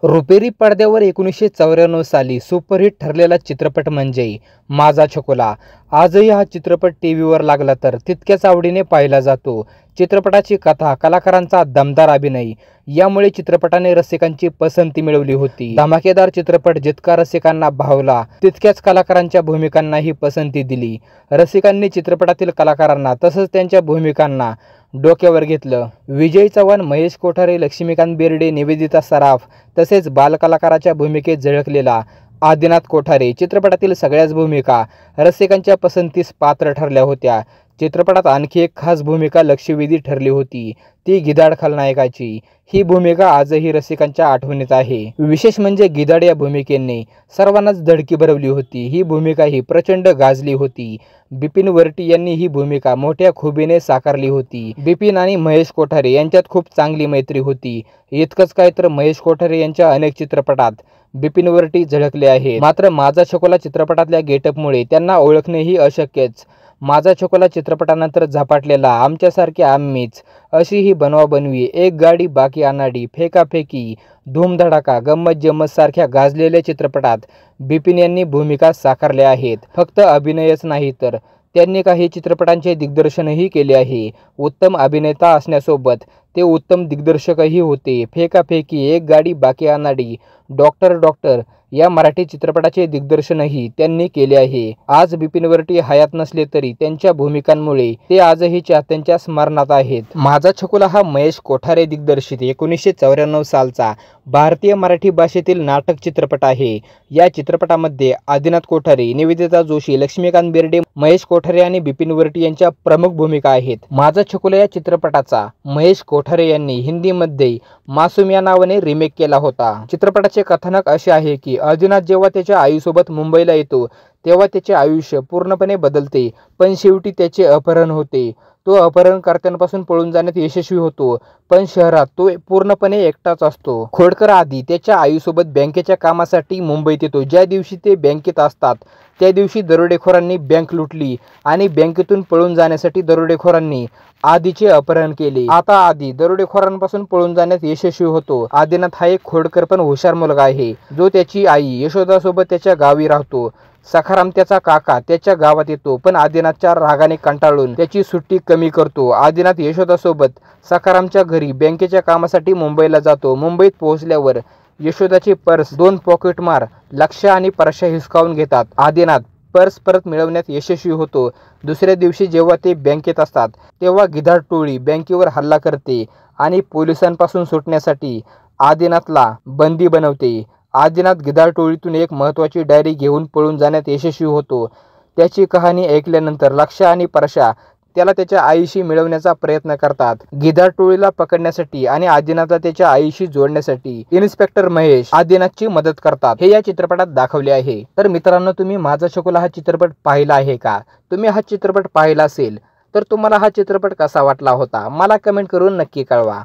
रुपेरी पडद्यावर 1994 साली सुपरहिट ठरलेला चित्रपट म्हणजे माझा छकुला. आजही हा चित्रपट टीव्हीवर लागला तर तितक्याच आवडीने पाहिला जातो. चित्रपटाची कथा, कलाकारांचा दमदार अभिनय यामुळे चित्रपटाने रसिकांची पसंती मिळवली होती. धमाकेदार चित्रपट जितका रसिकांना भावला तितक्याच कलाकारांच्या भूमिकांनाही पसंती दिली. रसिकांनी चित्रपटातील कलाकारांना तसंच त्यांच्या भूमिकांना डोक्यावर घेतलं. विजय चव्हाण, महेश कोठारे, लक्ष्मीकांत बेर्डे, निवेदिता सराफ तसेच बालकलाकाराच्या भूमिकेत झळकलेला आदिनाथ कोठारे. चित्रपटातील सगळ्याच भूमिका रसिकांच्या पसंतीस पात्र ठरल्या होत्या. चित्रपटात आणखी एक खास भूमिका लक्षवेधी ठरली होती, ती गिधाड खलनायकाची. ही भूमिका आजही रसिकांच्या आठवणीत आहे. विशेष म्हणजे गिधाड या भूमिकेने सर्वांनाच धडकी भरवली होती. ही भूमिका ही प्रचंड गाजली होती. बिपिन वर्टी यांनी ही भूमिका मोठ्या खुबीने साकारली होती. बिपिन आणि महेश कोठारे यांच्यात खूप चांगली मैत्री होती. इतकंच काय तर महेश कोठारे यांच्या अनेक चित्रपटात बिपिन वर्टी झळकले आहेत. मात्र माझा छकुला चित्रपटातल्या गेटअपमुळे त्यांना ओळखणेही अशक्यच. माझा छकुला चित्रपटानंतर झपाटलेला आमच्यासारखे आम्हीच, अशी ही बनवाबनवी, एक गाडी बाकी अनाडी, फेकाफेकी, धूमधडाका, गंमत जम्मत सारख्या गाजलेल्या चित्रपटात बिपिन यांनी भूमिका साकारल्या आहेत. फक्त अभिनयच नाही तर त्यांनी काही चित्रपटांचे दिग्दर्शनही केले आहे. उत्तम अभिनेता असण्यासोबत ते उत्तम दिग्दर्शकही होते. फेकाफेकी, एक गाडी बाकी अनाडी, डॉक्टर या मराठी चित्रपटाचे दिग्दर्शनही त्यांनी केले आहे. आज बिपिन वर्टी हयात नसले तरी त्यांच्या भूमिकांमुळे ते आजही चाहत्यांच्या स्मरणात आहेत. माझा छकुला हा महेश कोठारे दिग्दर्शित 1994 सालचा भारतीय मराठी भाषेतील नाटक चित्रपट आहे. या चित्रपटामध्ये आदिनाथ कोठारे, निवेदिता जोशी, लक्ष्मीकांत बेर्डे, महेश कोठारे आणि बिपिन वर्टी यांच्या प्रमुख भूमिका आहेत. माझा छकुला या चित्रपटाचा महेश कोठारे यांनी हिंदीमध्ये मासूम या नावाने रिमेक केला होता. चित्रपटाचे कथानक असे आहे की आदिनाथ जेव्हा त्याच्या आईसोबत मुंबईला येतो तेव्हा त्याचे आयुष्य पूर्णपणे बदलते, पण शेवटी त्याचे अपहरण होते. तो अपहरणकर्त्यांपासून पळून जाण्यात यशस्वी होतो, पण शहरात तो पूर्णपणे एकटाच असतो. खोडकर आधी त्याच्या आईसोबत बँकेच्या कामासाठी मुंबईत येतो. ज्या दिवशी ते बँकेत असतात त्या दिवशी दरोडेखोरांनी बँक लुटली आणि बँकेतून पळून जाण्यासाठी दरोडेखोरांनी आधीचे अपहरण केले. आता आधी दरोडेखोरांपासून पळून जाण्यात यशस्वी होतो. आदिनाथ हा एक खोडकर पण हुशार मुलगा आहे, जो त्याची आई यशोदासोबत त्याच्या गावी राहतो. सखाराम त्याचा काका त्याच्या गावात येतो, पण आदिनाथच्या रागाने कंटाळून त्याची सुट्टी कमी करतो. आदिनाथ यशोदासोबत सखारामच्या घरी बँकेच्या कामासाठी मुंबईला जातो. मुंबईत पोहोचल्यावर यशोदाची पर्स 2 पॉकेटमार लक्ष्य आणि परशा हिसकावून घेतात. आदिनाथ पर्स परत मिळवण्यात यशस्वी होतो. दुसऱ्या दिवशी जेव्हा ते बँकेत असतात तेव्हा गिधाड टोळी बँकेवर हल्ला करते आणि पोलिसांपासून सुटण्यासाठी आदिनाथला बंदी बनवते. आदिनाथ गिधाड टोळीतून एक महत्त्वाची डायरी घेऊन पळून जाण्यात यशस्वी होतो. त्याची कहाणी ऐकल्यानंतर लक्ष्य आणि परशा त्याला त्याच्या आईशी मिळवण्याचा प्रयत्न करतात. गिधाड टोळीला पकडण्यासाठी आणि आदिनाथला त्याच्या आईशी जोडण्यासाठी इन्स्पेक्टर महेश आदिनाथची मदत करतात. हे या चित्रपटात दाखवले आहे. तर मित्रांनो, तुम्ही माझा छकुला हा चित्रपट पाहिला आहे का? तुम्ही हा चित्रपट पाहिला असेल तर तुम्हाला हा चित्रपट कसा वाटला होता मला कमेंट करून नक्की कळवा.